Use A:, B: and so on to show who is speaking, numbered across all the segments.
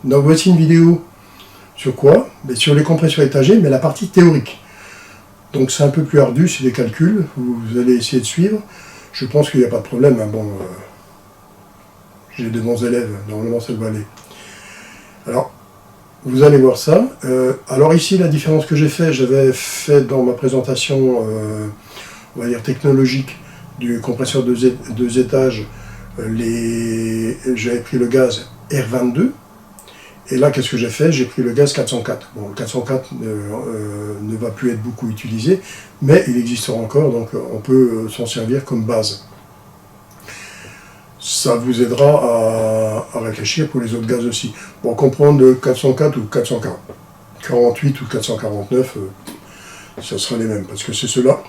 A: Donc voici une vidéo sur quoi? Sur les compressions étagées, mais la partie théorique. Donc c'est un peu plus ardu, c'est des calculs, vous allez essayer de suivre. Je pense qu'il n'y a pas de problème, hein. Bon, j'ai de bons élèves, normalement ça doit aller. Alors, vous allez voir ça. Alors ici, la différence que j'ai fait, j'avais fait dans ma présentation, on va dire technologique, du compresseur deux étages, j'avais pris le gaz R22, et là, qu'est-ce que j'ai fait? J'ai pris le gaz 404. Bon, le 404 ne va plus être beaucoup utilisé, mais il existera encore, donc on peut s'en servir comme base. Ça vous aidera à réfléchir pour les autres gaz aussi. Bon, comprendre le 404 ou 448 ou 449, ça sera les mêmes, parce que c'est ceux-là,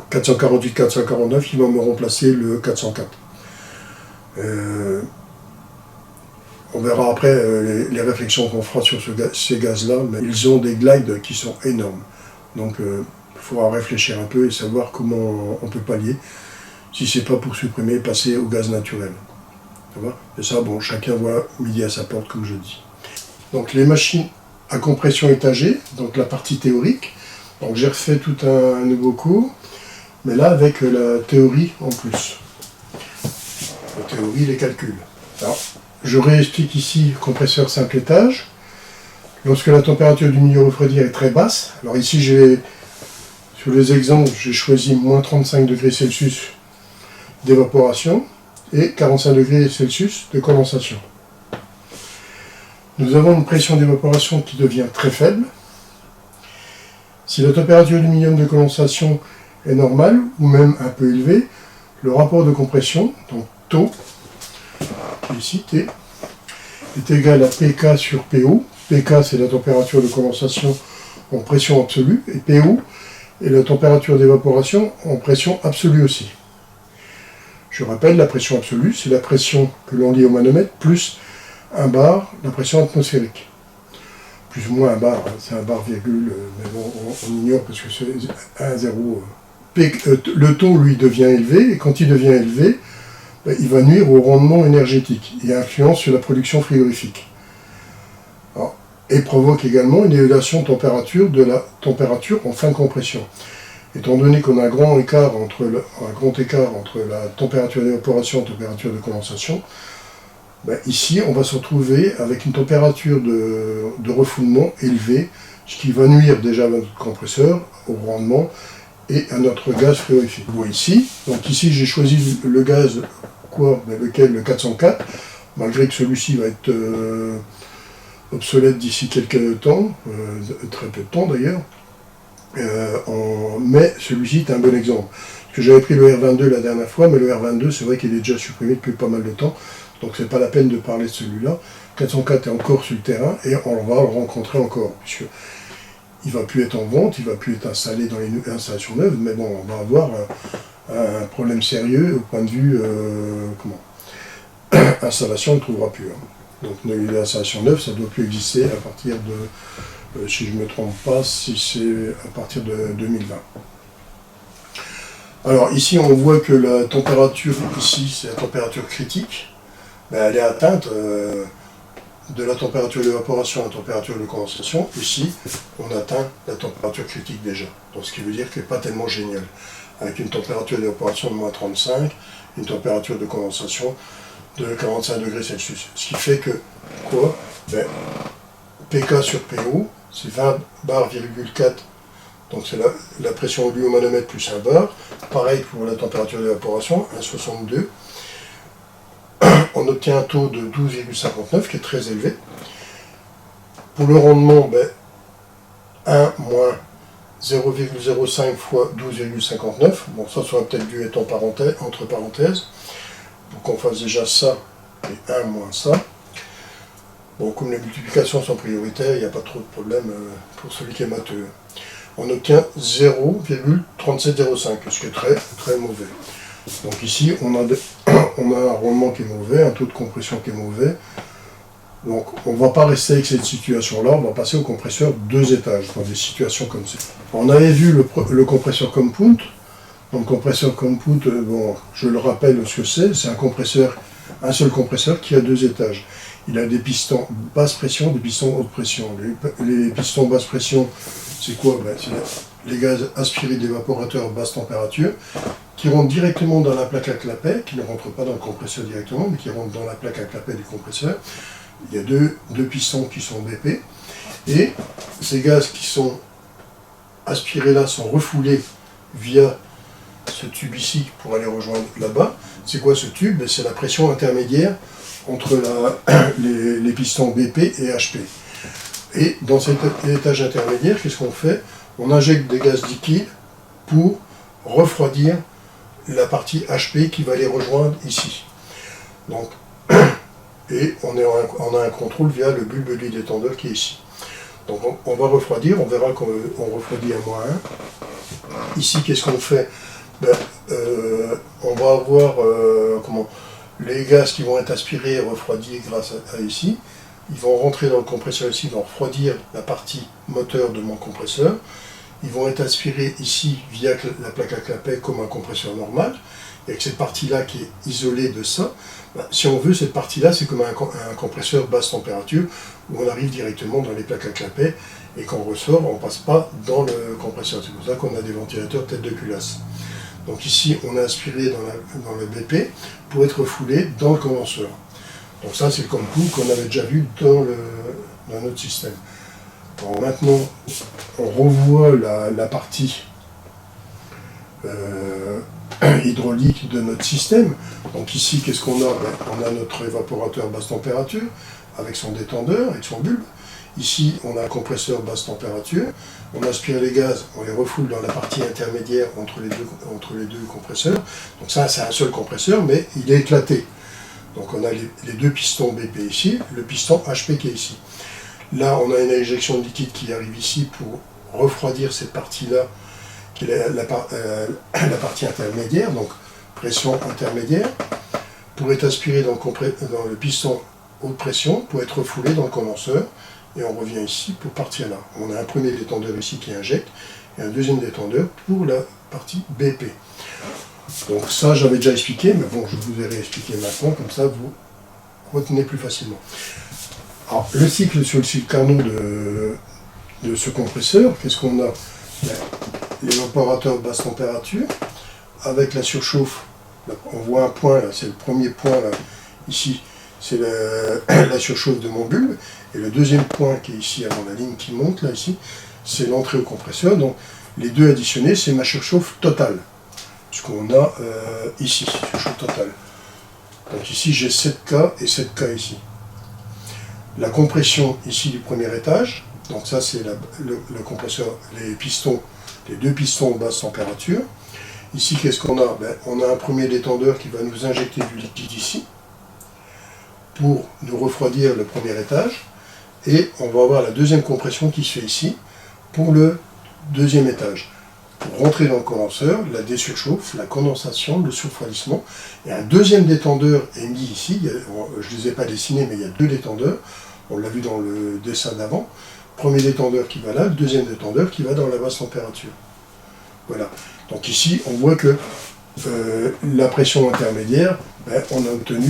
A: 448, 449, qui vont me remplacer le 404. On verra après les réflexions qu'on fera sur ces gaz-là, mais ils ont des glides qui sont énormes. Donc il faudra réfléchir un peu et savoir comment on peut pallier. Si c'est pas pour supprimer, passer au gaz naturel. Ça va? Et ça, bon, chacun voit midi à sa porte, comme je dis. Donc les machines à compression étagée, donc la partie théorique. Donc j'ai refait tout un nouveau cours, mais là avec la théorie en plus. La théorie, les calculs. Alors, je réexplique ici compresseur simple étage. Lorsque la température du milieu refroidi est très basse, alors ici sur les exemples, j'ai choisi moins 35 degrés Celsius d'évaporation et 45 degrés Celsius de condensation. Nous avons une pression d'évaporation qui devient très faible. Si la température du minimum de condensation est normale ou même un peu élevée, le rapport de compression, donc taux, ici T, est égal à PK sur PO. PK, c'est la température de condensation en pression absolue, et PO est la température d'évaporation en pression absolue aussi. Je rappelle, la pression absolue, c'est la pression que l'on lit au manomètre, plus un bar, la pression atmosphérique. Plus ou moins un bar, hein, c'est un bar virgule, mais bon, on ignore parce que c'est 1, 0. Le taux, lui, devient élevé, et quand il devient élevé, il va nuire au rendement énergétique et influence sur la production frigorifique. Alors, et provoque également une élévation de la température en fin de compression. Étant donné qu'on a un grand écart entre la température d'évaporation et la température de condensation, ici on va se retrouver avec une température de refoulement élevée, ce qui va nuire déjà à notre compresseur, au rendement et à notre gaz frigorifique. Vous voyez ici, donc ici j'ai choisi le gaz lequel le 404, malgré que celui-ci va être obsolète d'ici quelques temps, très peu de temps d'ailleurs, mais celui-ci est un bon exemple. Parce que j'avais pris le R22 la dernière fois, mais le R22 c'est vrai qu'il est déjà supprimé depuis pas mal de temps, donc c'est pas la peine de parler de celui-là. 404 est encore sur le terrain et on va le rencontrer encore, puisque il ne va plus être en vente, il ne va plus être installé dans les installations neuves, mais bon, on va avoir un problème sérieux au point de vue installation, on ne trouvera plus. Hein. Donc les installations neuves, ça ne doit plus exister à partir de, si je ne me trompe pas, si c'est à partir de 2020. Alors ici on voit que la température, ici c'est la température critique, elle est atteinte de la température d'évaporation à la température de condensation. Ici on atteint la température critique déjà, donc ce qui veut dire qu'elle n'est pas tellement géniale, avec une température d'évaporation de moins 35, une température de condensation de 45 degrés Celsius. Ce qui fait que, PK sur PO, c'est 20 bar,4, donc c'est la pression lue au manomètre plus 1 bar. Pareil pour la température d'évaporation, 1,62. On obtient un taux de 12,59 qui est très élevé. Pour le rendement, 1 moins 0,05 fois 12,59. Bon, ça aurait peut-être dû être entre parenthèses, pour qu'on fasse déjà ça et 1 moins ça. Bon, comme les multiplications sont prioritaires, il n'y a pas trop de problème pour celui qui est matheux. On obtient 0,3705, ce qui est très très mauvais. Donc ici, on a un rendement qui est mauvais, un taux de compression qui est mauvais. Donc on ne va pas rester avec cette situation-là, on va passer au compresseur 2 étages, dans des situations comme ça. On avait vu le compresseur compound. Donc compresseur compound, bon, je le rappelle ce que c'est un seul compresseur qui a 2 étages. il a des pistons basse pression, des pistons haute pression. Les pistons basse pression, c'est quoi? C'est les gaz aspirés d'évaporateurs basse température qui rentrent directement dans la plaque à clapet, qui ne rentrent pas dans le compresseur directement, mais qui rentrent dans la plaque à clapet du compresseur. Il y a deux pistons qui sont BP, et ces gaz qui sont aspirés là sont refoulés via ce tube ici pour aller rejoindre là-bas. C'est quoi ce tube? C'est la pression intermédiaire entre les pistons BP et HP. Et dans cet étage intermédiaire, qu'est-ce qu'on fait? On injecte des gaz liquides pour refroidir la partie HP qui va les rejoindre ici. Donc, et on a un contrôle via le bulbe du détendeur qui est ici. Donc on va refroidir, on verra qu'on refroidit à -1. Ici, qu'est-ce qu'on fait? On va avoir les gaz qui vont être aspirés et refroidis grâce à ici. Ils vont rentrer dans le compresseur ici, ils vont refroidir la partie moteur de mon compresseur. Ils vont être aspirés ici via la plaque à clapet comme un compresseur normal. Et avec cette partie-là qui est isolée de ça, si on veut, cette partie-là, c'est comme un compresseur basse température où on arrive directement dans les plaques à clapet et quand on ressort, on ne passe pas dans le compresseur. C'est pour ça qu'on a des ventilateurs tête de culasse. Donc ici, on a aspiré dans le BP pour être refoulé dans le condenseur. Donc ça, c'est le comme-coup qu'on avait déjà vu dans notre système. Alors maintenant, on revoit la partie hydraulique de notre système. Donc ici, qu'est-ce qu'on a? On a notre évaporateur basse température avec son détendeur, avec son bulbe. Ici, on a un compresseur basse température. On aspire les gaz, on les refoule dans la partie intermédiaire entre les deux compresseurs. Donc ça, c'est un seul compresseur, mais il est éclaté. Donc on a les deux pistons BP ici, le piston HP qui est ici. Là, on a une injection de liquide qui arrive ici pour refroidir cette partie-là, qui est la partie intermédiaire, donc pression intermédiaire, pour être aspiré dans le piston haute pression, pour être refoulé dans le condenseur, et on revient ici pour partir là. On a un premier détendeur ici qui injecte, et un deuxième détendeur pour la partie BP. Donc ça, j'avais déjà expliqué, mais bon, je vous ai réexpliqué maintenant, comme ça vous retenez plus facilement. Alors, le cycle sur le cycle Carnot de ce compresseur, qu'est-ce qu'on a? L'évaporateur basse température, avec la surchauffe, on voit un point, là, c'est le premier point, là, ici, c'est la surchauffe de mon bulbe, et le deuxième point qui est ici, avant la ligne qui monte, là, ici, c'est l'entrée au compresseur, donc les deux additionnés, c'est ma surchauffe totale, ce qu'on a ici, surchauffe totale. Donc ici, j'ai 7K et 7K ici. La compression ici du premier étage, donc ça c'est le compresseur, les deux pistons basse température. Ici qu'est-ce qu'on a? On a un premier détendeur qui va nous injecter du liquide ici pour nous refroidir le premier étage, et on va avoir la deuxième compression qui se fait ici pour le deuxième étage. Pour rentrer dans le condenseur, la désurchauffe, la condensation, le surfroidissement. Et un deuxième détendeur est mis ici, je ne les ai pas dessinés mais il y a deux détendeurs. On l'a vu dans le dessin d'avant. Premier détendeur qui va là, le deuxième détendeur qui va dans la basse température. Voilà. Donc ici, on voit que la pression intermédiaire, on a obtenu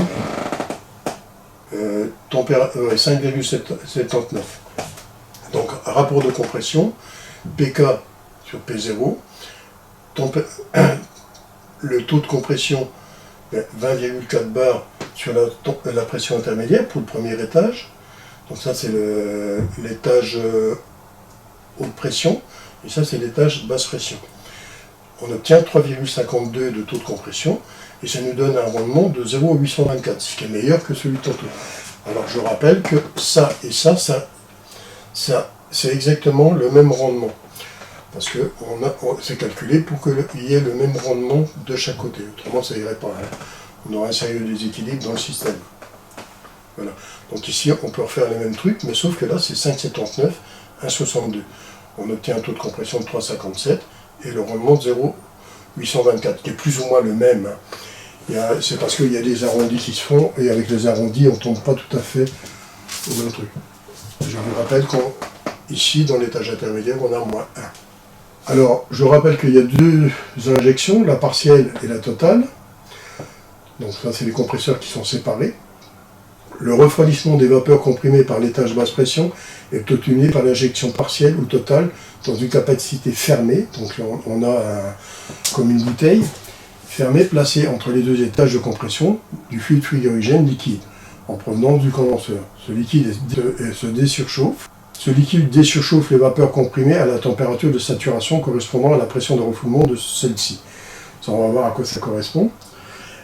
A: 5,79. Donc, rapport de compression, PK sur P0, le taux de compression, 20,4 bars sur la pression intermédiaire pour le premier étage. Donc ça c'est l'étage haute pression, et ça c'est l'étage basse pression. On obtient 3,52 de taux de compression, et ça nous donne un rendement de 0,824, ce qui est meilleur que celui de tantôt. Alors je rappelle que ça et ça c'est exactement le même rendement. Parce que c'est calculé pour qu'il y ait le même rendement de chaque côté. Autrement ça irait pas. On aurait un sérieux déséquilibre dans le système. Voilà. Donc ici, on peut refaire les mêmes trucs, mais sauf que là, c'est 5,79, 1,62. On obtient un taux de compression de 3,57 et le rendement de 0,824, qui est plus ou moins le même. C'est parce qu'il y a des arrondis qui se font, et avec les arrondis, on ne tombe pas tout à fait au même truc. Je vous rappelle qu'ici, dans l'étage intermédiaire, on a -1. Alors, je rappelle qu'il y a deux injections, la partielle et la totale. Donc ça, c'est les compresseurs qui sont séparés. Le refroidissement des vapeurs comprimées par l'étage basse pression est obtenu par l'injection partielle ou totale dans une capacité fermée. Donc on a comme une bouteille fermée placée entre les deux étages de compression du fluide frigorigène liquide en provenance du condenseur. Ce liquide se désurchauffe. Ce liquide désurchauffe les vapeurs comprimées à la température de saturation correspondant à la pression de refoulement de celle-ci. Ça, on va voir à quoi ça correspond.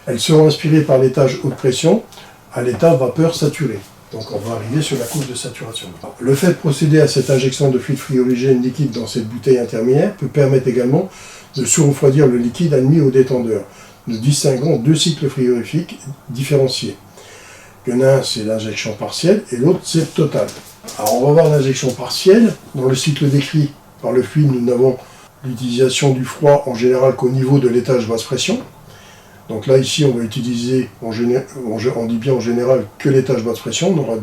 A: Elles seront inspirées par l'étage haute pression à l'état vapeur saturé. Donc on va arriver sur la courbe de saturation. Le fait de procéder à cette injection de fluide frigorigène liquide dans cette bouteille intermédiaire peut permettre également de sous-refroidir le liquide admis au détendeur. Nous distinguons deux cycles frigorifiques différenciés. Il y en a un, c'est l'injection partielle, et l'autre, c'est totale. Alors on va voir l'injection partielle. Dans le cycle décrit par le fluide, nous n'avons l'utilisation du froid en général qu'au niveau de l'étage basse pression. Donc là, ici, on va utiliser, on dit bien en général, que l'étage basse pression, on n'aura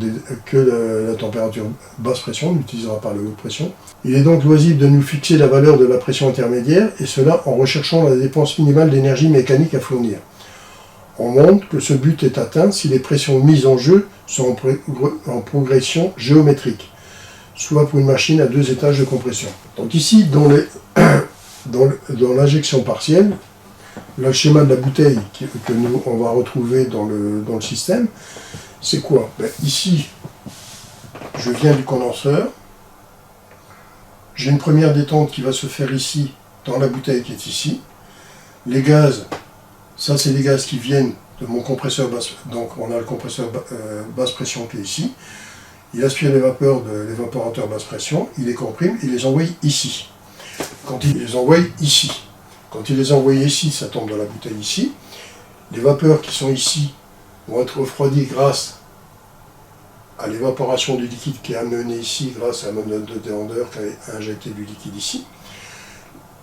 A: que la température basse pression, on n'utilisera pas la haute pression. Il est donc loisible de nous fixer la valeur de la pression intermédiaire, et cela en recherchant la dépense minimale d'énergie mécanique à fournir. On montre que ce but est atteint si les pressions mises en jeu sont en progression géométrique, soit pour une machine à deux étages de compression. Donc ici, dans l'injection partielle, le schéma de la bouteille que nous on va retrouver dans le système, c'est quoi? Ici, je viens du condenseur, j'ai une première détente qui va se faire ici, dans la bouteille qui est ici. Les gaz, ça c'est les gaz qui viennent de mon compresseur basse, donc on a le compresseur basse pression qui est ici. Il aspire les vapeurs de l'évaporateur basse pression, il les comprime, il les envoie ici. Quand il les envoie ici, quand il les envoie ici, ça tombe dans la bouteille ici. Les vapeurs qui sont ici vont être refroidies grâce à l'évaporation du liquide qui est amené ici, grâce à un mode de détendeur qui a injecté du liquide ici.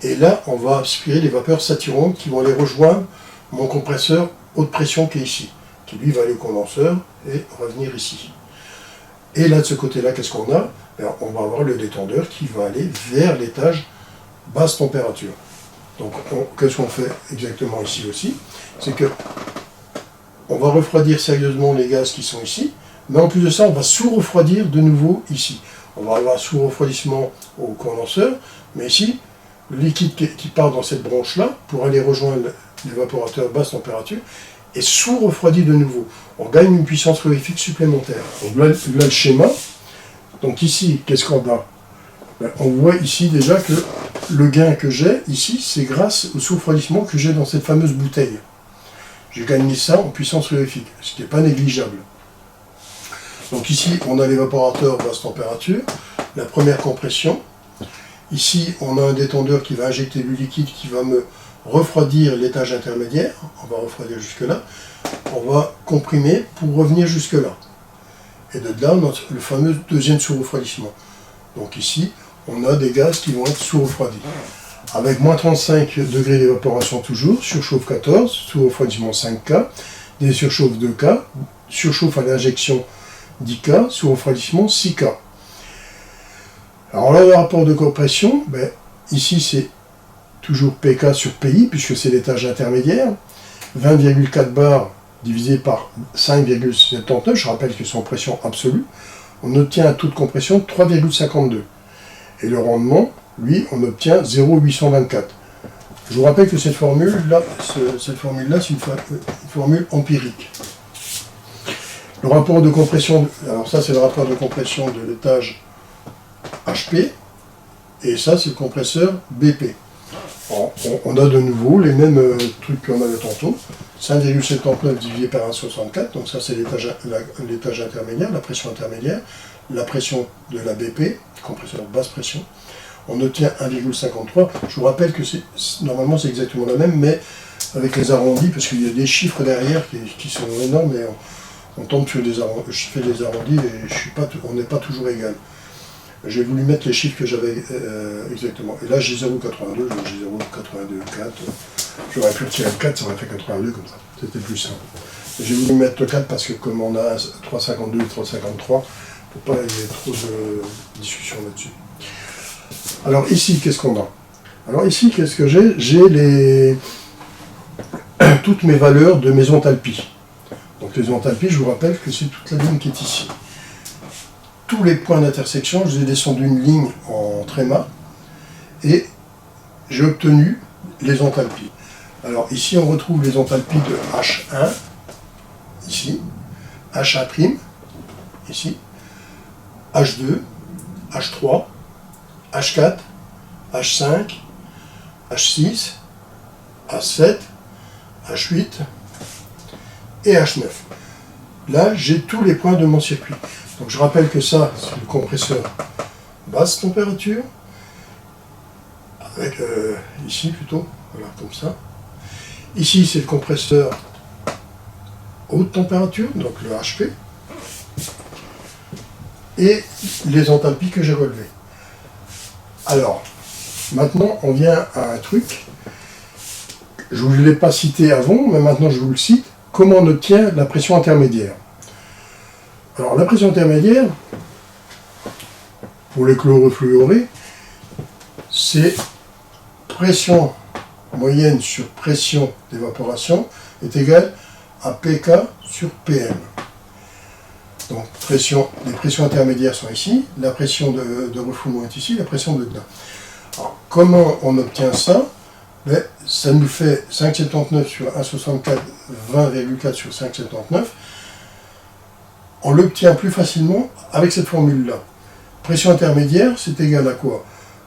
A: Et là, on va aspirer les vapeurs saturantes qui vont aller rejoindre mon compresseur haute pression qui est ici, qui lui va aller au condenseur et revenir ici. Et là, de ce côté-là, qu'est-ce qu'on a? On va avoir le détendeur qui va aller vers l'étage basse température. Donc, qu'est-ce qu'on fait exactement ici aussi? C'est que on va refroidir sérieusement les gaz qui sont ici, mais en plus de ça, on va sous-refroidir de nouveau ici. On va avoir sous-refroidissement au condenseur, mais ici, le liquide qui part dans cette branche-là, pour aller rejoindre l'évaporateur basse température, est sous-refroidi de nouveau. On gagne une puissance calorifique supplémentaire. Donc là, le schéma. Donc ici, qu'est-ce qu'on a? On voit ici déjà que le gain que j'ai ici, c'est grâce au sous-refroidissement que j'ai dans cette fameuse bouteille. J'ai gagné ça en puissance calorifique, ce qui n'est pas négligeable. Donc ici, on a l'évaporateur basse température, la première compression. Ici, on a un détendeur qui va injecter du liquide qui va me refroidir l'étage intermédiaire. On va refroidir jusque-là. On va comprimer pour revenir jusque-là. Et de là, on a le fameux deuxième sous-refroidissement. Donc ici, on a des gaz qui vont être sous-refroidis. Avec moins 35 degrés d'évaporation toujours, surchauffe 14, sous-refroidissement 5K, désurchauffe 2K, surchauffe à l'injection 10K, sous-refroidissement 6K. Alors là, le rapport de compression, ici c'est toujours PK sur PI, puisque c'est l'étage intermédiaire, 20,4 bars divisé par 5,79, je rappelle que c'est en pression absolue, on obtient un taux de compression de 3,52. Et le rendement, lui, on obtient 0,824. Je vous rappelle que cette formule-là, c'est une formule empirique. Le rapport de compression, alors ça c'est le rapport de compression de l'étage HP, et ça c'est le compresseur BP. On a de nouveau les mêmes trucs qu'on avait tantôt, 5,79 divisé par 1,64, donc ça c'est l'étage intermédiaire, la pression intermédiaire, la pression de la BP, compresseur basse pression, on obtient 1,53. Je vous rappelle que normalement c'est exactement la même, mais avec les arrondis, parce qu'il y a des chiffres derrière qui sont énormes, et on tombe sur des arrondis, je fais des arrondis et on n'est pas toujours égal. J'ai voulu mettre les chiffres que j'avais exactement. Et là j'ai 0,82, j'ai 0,82,4. J'aurais pu retirer le 4, ça aurait fait 82 comme ça. C'était plus simple. J'ai voulu mettre le 4 parce que comme on a 3,52 et 3,53, pour pas qu'il y ait trop de discussion là-dessus. Alors ici, qu'est-ce qu'on a? Alors ici, qu'est-ce que j'ai? J'ai toutes mes valeurs de mes enthalpies. Donc les enthalpies, je vous rappelle que c'est toute la ligne qui est ici. Tous les points d'intersection, je les ai descendus une ligne en tréma et j'ai obtenu les enthalpies. Alors ici on retrouve les enthalpies de H1, ici, HA', ici, H2, H3, H4, H5, H6, H7, H8 et H9. Là, j'ai tous les points de mon circuit. Donc je rappelle que ça, c'est le compresseur basse température, avec ici plutôt, voilà, comme ça. Ici, c'est le compresseur haute température, donc le HP, et les enthalpies que j'ai relevées. Alors, maintenant, on vient à un truc, je ne vous l'ai pas cité avant, mais maintenant je vous le cite, comment on obtient la pression intermédiaire. Alors, la pression intermédiaire, pour les chlorofluorés, c'est pression moyenne sur pression d'évaporation est égale à Pk sur Pm. Donc, les pressions intermédiaires sont ici, la pression de refoulement est ici, la pression de dedans. Alors, comment on obtient ça? Ben, ça nous fait 5,79 sur 1,64, 20,4 sur 5,79. On l'obtient plus facilement avec cette formule-là. Pression intermédiaire, c'est égal à quoi?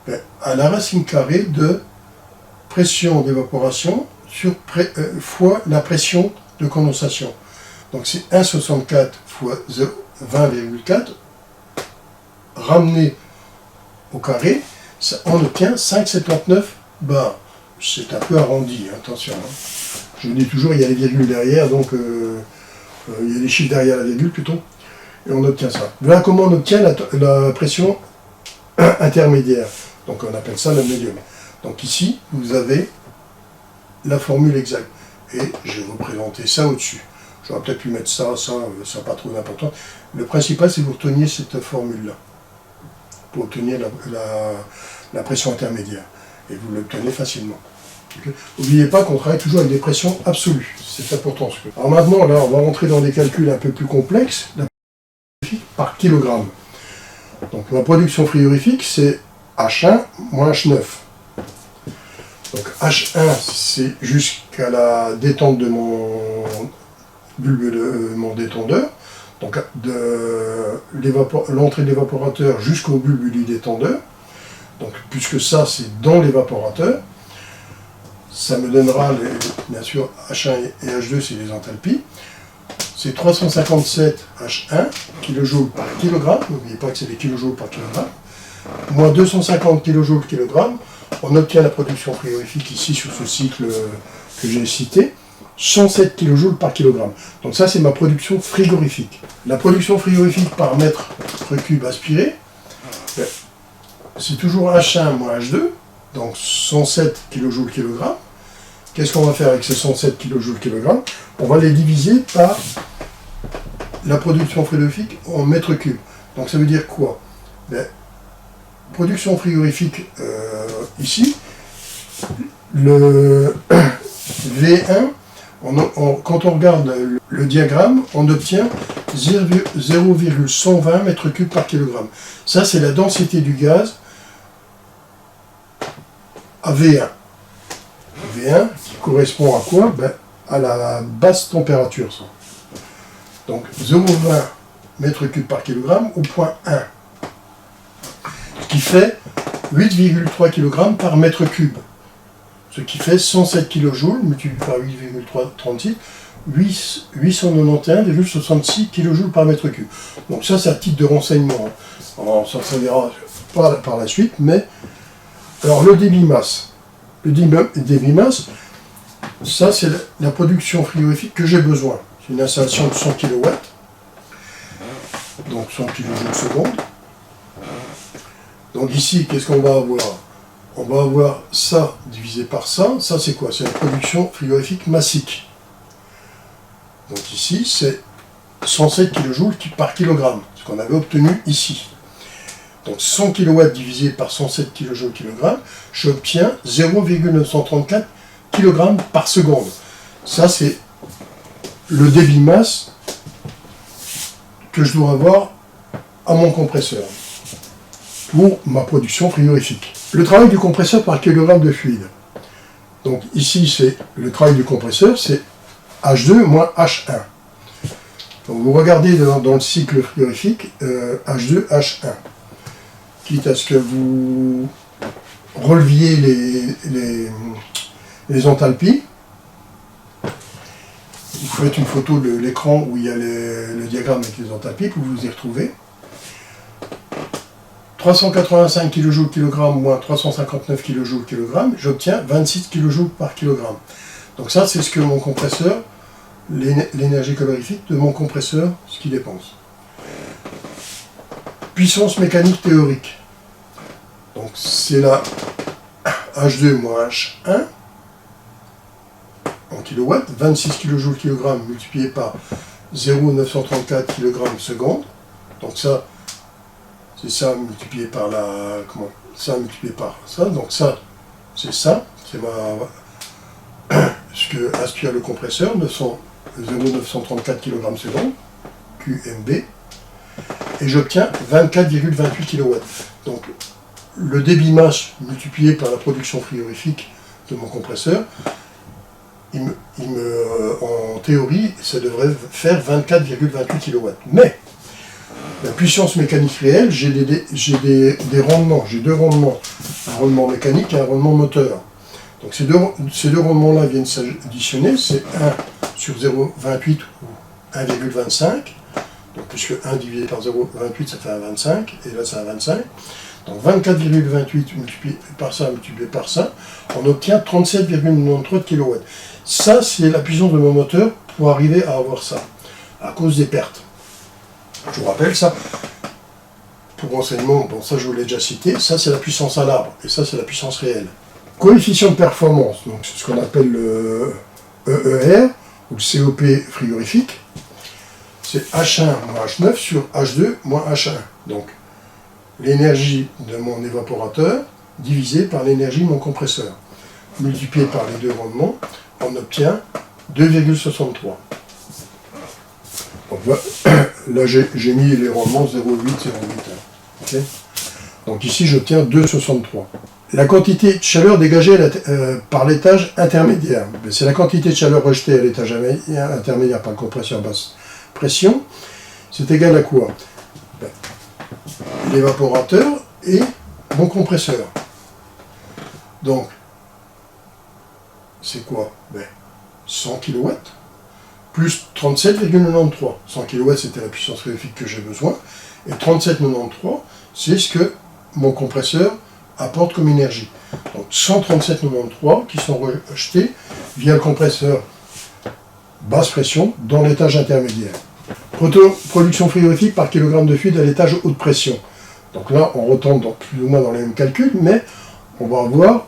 A: Ben, à la racine carrée de pression d'évaporation fois la pression de condensation. Donc c'est 1,64 fois 20,4 ramené au carré, on obtient 5,79 bars. C'est un peu arrondi, attention. Je vous dis toujours, il y a les virgules derrière, donc il y a les chiffres derrière la virgule plutôt, et on obtient ça. Voilà comment on obtient la pression intermédiaire. Donc on appelle ça le médium. Donc ici, vous avez la formule exacte. Et je vais vous présenter ça au-dessus. J'aurais peut-être pu mettre ça n'a pas trop d'importance. Le principal, c'est que vous reteniez cette formule-là, pour obtenir la pression intermédiaire. Et vous l'obtenez facilement. N'oubliez pas qu'on travaille toujours avec des pressions absolues. C'est important. Alors maintenant, là, on va rentrer dans des calculs un peu plus complexes. La production frigorifique par kilogramme. Donc ma production frigorifique, c'est H1 moins H9. Donc H1, c'est jusqu'à la détente de mon bulbe de mon détendeur. Donc de l'entrée de l'évaporateur jusqu'au bulbe du détendeur. Donc puisque ça, c'est dans l'évaporateur, ça me donnera, bien sûr, H1 et H2, c'est les enthalpies. C'est 357 H1 kJ par kilogramme. N'oubliez pas que c'est des kilojoules par kilogramme. Moins 250 kJ kilogramme. On obtient la production frigorifique ici sur ce cycle que j'ai cité. 107 kJ par kilogramme. Donc ça, c'est ma production frigorifique. La production frigorifique par mètre cube aspiré, c'est toujours H1 moins H2, donc 107 kJ kilogramme. Qu'est-ce qu'on va faire avec ces 107 kJ kilogramme? On va les diviser par la production frigorifique en mètre cube. Donc ça veut dire quoi? Production frigorifique ici, le V1, quand on regarde le diagramme, on obtient 0,120 m3 par kilogramme. Ça, c'est la densité du gaz à V1. V1 qui correspond à quoi? À la basse température. Ça. Donc 0,20 m3 par kilogramme au point 1. Ce qui fait 8,3 kg par mètre cube. Ce qui fait 107 kJ multiplié par 8,36, 891,66 kJ par mètre cube. Donc ça, c'est à titre de renseignement. On s'en servira pas par la suite, mais... Alors le débit masse. Le débit masse, ça c'est la production frigorifique que j'ai besoin. C'est une installation de 100 kW, donc 100 kJ seconde. Donc ici, qu'est-ce qu'on va avoir? On va avoir ça divisé par ça. Ça, c'est quoi? C'est la production frigorifique massique. Donc ici, c'est 107 kJ par kilogramme, ce qu'on avait obtenu ici. Donc 100 kW divisé par 107 kJ kilogramme, j'obtiens 0,934 kg par seconde. Ça, c'est le débit masse que je dois avoir à mon compresseur pour ma production frigorifique. Le travail du compresseur par kilogramme de fluide. Donc ici, c'est le travail du compresseur, c'est H2 moins H1. Donc vous regardez dans le cycle frigorifique, H2, H1. Quitte à ce que vous releviez les enthalpies, vous faites une photo de l'écran où il y a le diagramme avec les enthalpies, pour vous y retrouver. 385 kJ kg moins 359 kJ kg, j'obtiens 26 kJ par kg. Donc ça, c'est ce que mon compresseur, l'énergie calorifique de mon compresseur, ce qu'il dépense. Puissance mécanique théorique. Donc c'est la H2 moins H1 en kilowatts, 26 kJ kg multiplié par 0,934 kg seconde. Donc ça, c'est ça multiplié par ça multiplié par ça. Donc ça, c'est ce que aspire le compresseur, 0,934 kg seconde, QMB, et j'obtiens 24,28 kW. Donc le débit masse multiplié par la production frigorifique de mon compresseur, en théorie, ça devrait faire 24,28 kW. Mais la puissance mécanique réelle, j'ai des rendements, j'ai deux rendements, un rendement mécanique et un rendement moteur. Donc ces deux rendements-là viennent s'additionner, c'est 1 sur 0,28 ou 1,25, donc puisque 1 divisé par 0,28 ça fait 1,25, et là c'est 1,25. Donc 24,28 multiplié par ça, on obtient 37,93 kW. Ça, c'est la puissance de mon moteur pour arriver à avoir ça, à cause des pertes. Je vous rappelle ça, pour renseignement, bon ça je vous l'ai déjà cité, ça c'est la puissance à l'arbre, et ça c'est la puissance réelle. Coefficient de performance, donc c'est ce qu'on appelle le EER, ou le COP frigorifique, c'est H1 moins H9 sur H2 moins H1. Donc l'énergie de mon évaporateur divisée par l'énergie de mon compresseur, multiplié par les deux rendements, on obtient 2,63. Là j'ai mis les rendements 0,8, 0,8. Okay. Donc ici j'obtiens 2,63. La quantité de chaleur dégagée par l'étage intermédiaire, c'est la quantité de chaleur rejetée à l'étage intermédiaire par le compresseur basse pression, c'est égal à quoi? L'évaporateur et mon compresseur. Donc, c'est quoi? 100 kW plus 37,93. 100 kW, c'était la puissance frigorifique que j'ai besoin. Et 37,93, c'est ce que mon compresseur apporte comme énergie. Donc 137,93 qui sont rejetés via le compresseur basse pression dans l'étage intermédiaire. Production frigorifique par kilogramme de fluide à l'étage haute pression. Donc là, on retombe plus ou moins dans les mêmes calculs, mais on va avoir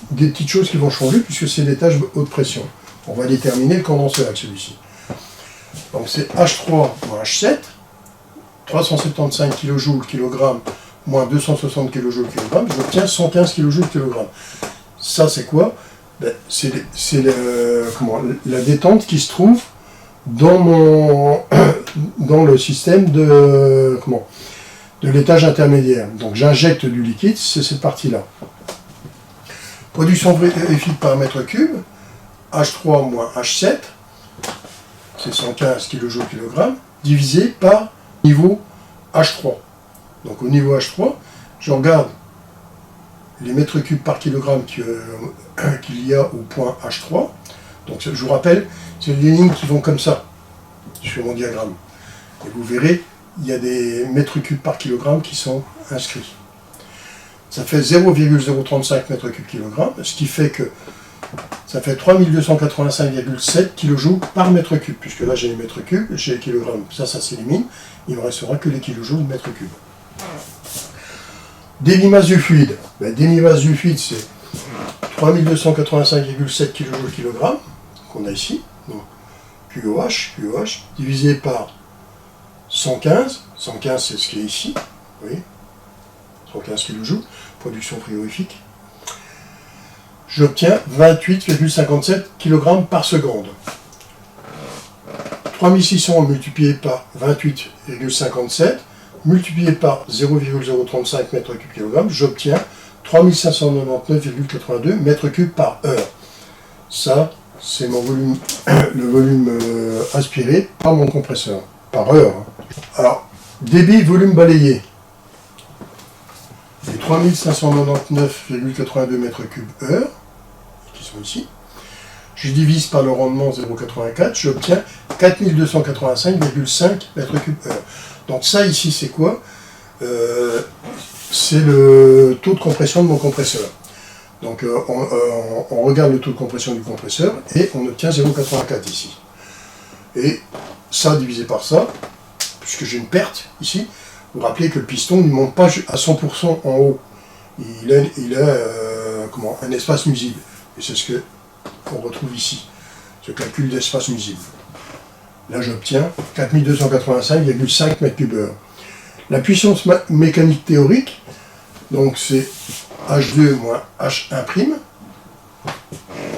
A: des petites choses qui vont changer puisque c'est l'étage haute pression. On va déterminer le condenseur avec celui-ci. Donc c'est H3 moins H7, 375 kJ kg moins 260 kJ kg, j'obtiens 115 kJ kg. Ça c'est quoi? C'est la détente qui se trouve dans le système de l'étage intermédiaire. Donc j'injecte du liquide, c'est cette partie-là. Production frigorifique par mètre cube, H3 moins H7, c'est 115 kJ kg, divisé par niveau H3. Donc au niveau H3, je regarde les mètres cubes par kilogramme qu'il y a au point H3. Donc je vous rappelle, c'est les lignes qui vont comme ça sur mon diagramme. Et vous verrez, il y a des mètres cubes par kilogramme qui sont inscrits. Ça fait 0,035 mètres cubes kilogramme, ce qui fait que ça fait 3285,7 kJ par mètre cube, puisque là j'ai les mètres cubes, j'ai les kilogrammes, ça s'élimine, il ne me restera que les kilojoules de mètre cube. Débit masse du fluide. Débit masse du fluide, c'est 3285,7 kJ kg, qu'on a ici, donc QOH, divisé par 115, 115 c'est ce qui est ici, vous voyez, 115 kJ, production frigorifique. J'obtiens 28,57 kg par seconde. 3600 multiplié par 28,57 multiplié par 0,035 m3/kg, j'obtiens 3599,82 m3 par heure. Ça, c'est mon volume, le volume aspiré par mon compresseur, par heure. Alors, débit, volume balayé. Les 3599,82 m3 heure, qui sont ici. Je divise par le rendement 0,84, j'obtiens 4285,5 m3 heure. Donc ça ici c'est quoi? C'est le taux de compression de mon compresseur. Donc on regarde le taux de compression du compresseur et on obtient 0,84 ici. Et ça divisé par ça, puisque j'ai une perte ici, vous vous rappelez que le piston ne monte pas à 100% en haut. Il a un espace nuisible. Et c'est ce qu'on retrouve ici, ce calcul d'espace nuisible. Là, j'obtiens 4285,5 m3 heure. La puissance mécanique théorique, donc c'est H2 moins H1',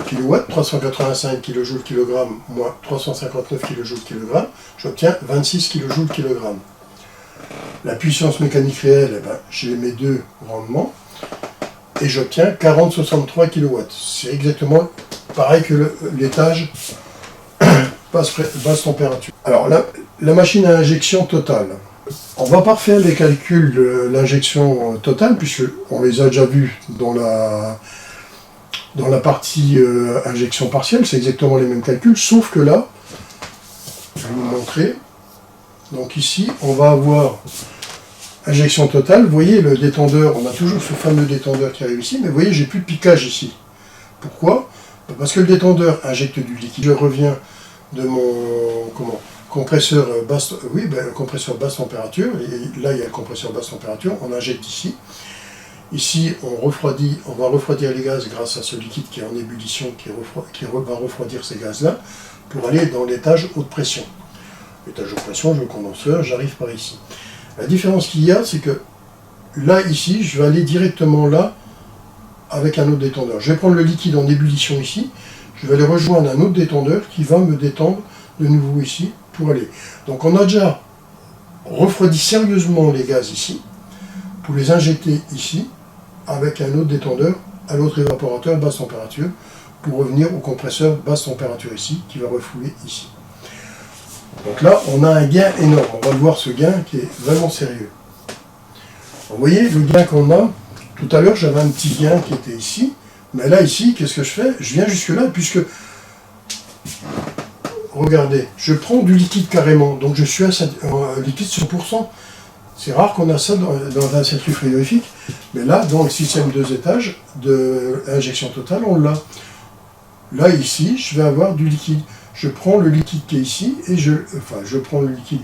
A: kW, 385 kJ kg moins 359 kJ kg, j'obtiens 26 kJ kg. La puissance mécanique réelle, j'ai mes deux rendements, et j'obtiens 40,63 kW. C'est exactement pareil que l'étage basse température. Alors la machine à injection totale. On ne va pas refaire les calculs de l'injection totale, puisqu'on les a déjà vus dans la partie injection partielle, c'est exactement les mêmes calculs, sauf que là, je vais vous montrer. Donc ici, on va avoir injection totale. Vous voyez le détendeur, on a toujours ce fameux détendeur qui arrive ici, mais vous voyez, j'ai plus de piquage ici. Pourquoi? Parce que le détendeur injecte du liquide. Je reviens de mon compresseur basse, compresseur basse température, et là il y a le compresseur basse température, on injecte ici. Ici, on va refroidir les gaz grâce à ce liquide qui est en ébullition, qui va refroidir ces gaz-là, pour aller dans l'étage haute pression. L'étage haute pression, je le condenseur, j'arrive par ici. La différence qu'il y a, c'est que là, ici, je vais aller directement là, avec un autre détendeur. Je vais prendre le liquide en ébullition ici, je vais aller rejoindre un autre détendeur qui va me détendre de nouveau ici, pour aller. Donc on a déjà refroidi sérieusement les gaz ici, pour les injecter ici, avec un autre détendeur, à l'autre évaporateur basse température, pour revenir au compresseur basse température ici, qui va refouler ici. Donc là, on a un gain énorme. On va le voir, ce gain qui est vraiment sérieux. Vous voyez le gain qu'on a. Tout à l'heure, j'avais un petit gain qui était ici. Mais là, ici, qu'est-ce que je fais? Je viens jusque là, puisque... Regardez, je prends du liquide carrément. Donc je suis à liquide 100%. C'est rare qu'on a ça dans un circuit frigorifique. Mais là, dans le système 2 étages de injection totale, on l'a. Là, ici, je vais avoir du liquide. Je prends le liquide qui est ici, et je prends le liquide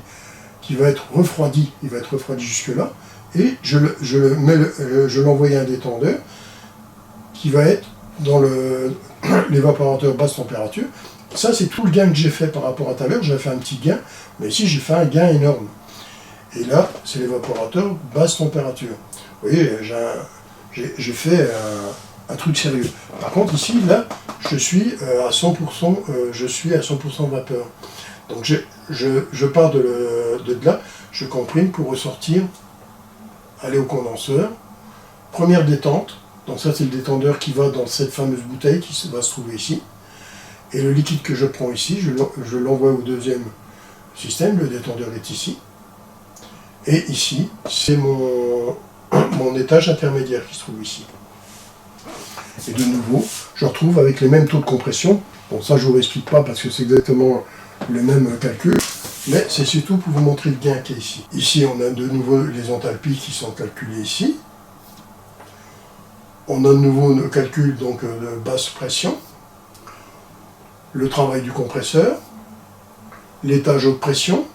A: qui va être refroidi, il va être refroidi jusque-là, et je l'envoie à un détendeur qui va être dans l'évaporateur basse température. Ça, c'est tout le gain que j'ai fait par rapport à tout à l'heure. J'ai fait un petit gain, mais ici, j'ai fait un gain énorme. Et là, c'est l'évaporateur basse température. Vous voyez, j'ai fait un truc sérieux. Par contre, ici, là, je suis à 100%, vapeur. Donc je pars de là, je comprime pour ressortir, aller au condenseur. Première détente, donc ça c'est le détendeur qui va dans cette fameuse bouteille qui va se trouver ici. Et le liquide que je prends ici, je l'envoie au deuxième système, le détendeur est ici. Et ici, c'est mon étage intermédiaire qui se trouve ici. Et de nouveau, je retrouve avec les mêmes taux de compression. Bon, ça je ne vous explique pas parce que c'est exactement le même calcul, mais c'est surtout pour vous montrer le gain qui est ici. Ici, on a de nouveau les enthalpies qui sont calculées ici. On a de nouveau le calcul donc, de basse pression, le travail du compresseur, l'étage haute pression.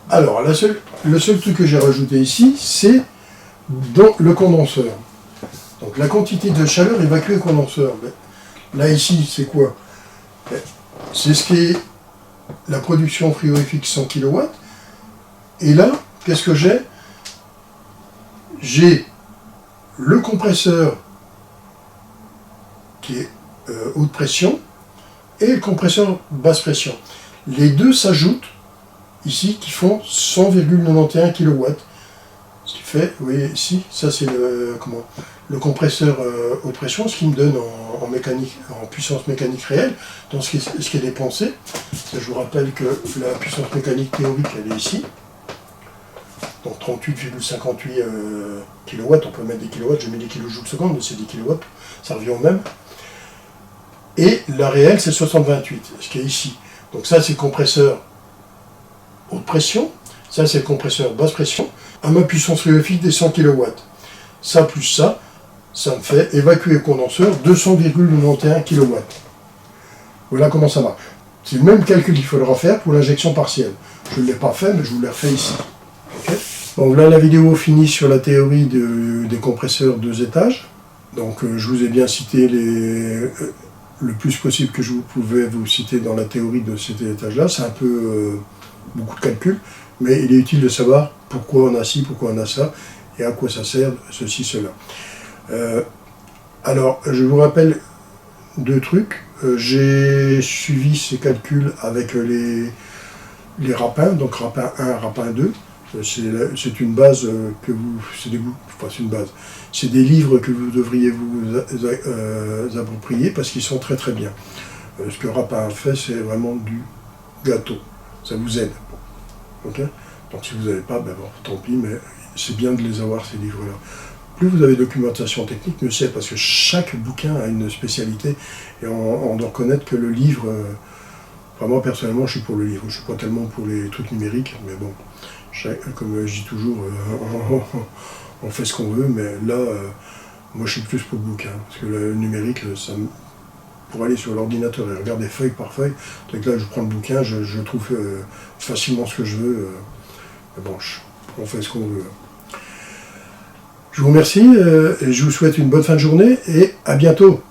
A: Alors, le seul truc que j'ai rajouté ici, c'est dans le condenseur. Donc la quantité de chaleur évacuée au condenseur. Là ici, c'est quoi? C'est ce qui est la production frigorifique 100 kW. Et là, qu'est-ce que j'ai? J'ai le compresseur qui est haute pression et le compresseur basse pression. Les deux s'ajoutent ici qui font 100,91 kW. Ce qui fait, vous voyez ici, ça c'est le compresseur haute pression, ce qui me donne en mécanique, en puissance mécanique réelle, dans ce qui est dépensé. Je vous rappelle que la puissance mécanique théorique, elle est ici. Donc 38,58 kW, on peut mettre des kilowatts, je mets des kilojoules seconde, mais c'est des kilowatts, ça revient au même. Et la réelle, c'est 60,28, ce qui est ici. Donc ça, c'est le compresseur haute pression, ça, c'est le compresseur basse pression, à ma puissance réophile des 100 kW. Ça plus ça me fait évacuer le condenseur 200,91 kW. Voilà comment ça marche. C'est le même calcul qu'il faudra faire pour l'injection partielle. Je ne l'ai pas fait, mais je vous l'ai refait ici. Okay. Bon, là, la vidéo finit sur la théorie des compresseurs 2 étages. Donc, je vous ai bien cité le plus possible que je pouvais vous citer dans la théorie de cet étage-là. C'est un peu beaucoup de calculs, mais il est utile de savoir pourquoi on a ci, pourquoi on a ça, et à quoi ça sert, ceci, cela. Alors, je vous rappelle 2 trucs. J'ai suivi ces calculs avec les rapins, donc rapin 1, rapin 2. C'est une base c'est des livres que vous devriez vous approprier parce qu'ils sont très très bien. Ce que Rapin fait, c'est vraiment du gâteau. Ça vous aide. Okay. Donc si vous n'avez pas, ben bon, tant pis, mais c'est bien de les avoir, ces livres-là. Plus vous avez de documentation technique, mieux c'est, parce que chaque bouquin a une spécialité, et on doit reconnaître que le livre, moi personnellement, je suis pour le livre, je ne suis pas tellement pour les trucs numériques, mais bon, comme je dis toujours, on fait ce qu'on veut, mais là, moi je suis plus pour le bouquin, parce que le numérique, pour aller sur l'ordinateur et regarder feuille par feuille, donc là je prends le bouquin, je trouve facilement ce que je veux, mais bon, on fait ce qu'on veut. Je vous remercie, et je vous souhaite une bonne fin de journée, et à bientôt.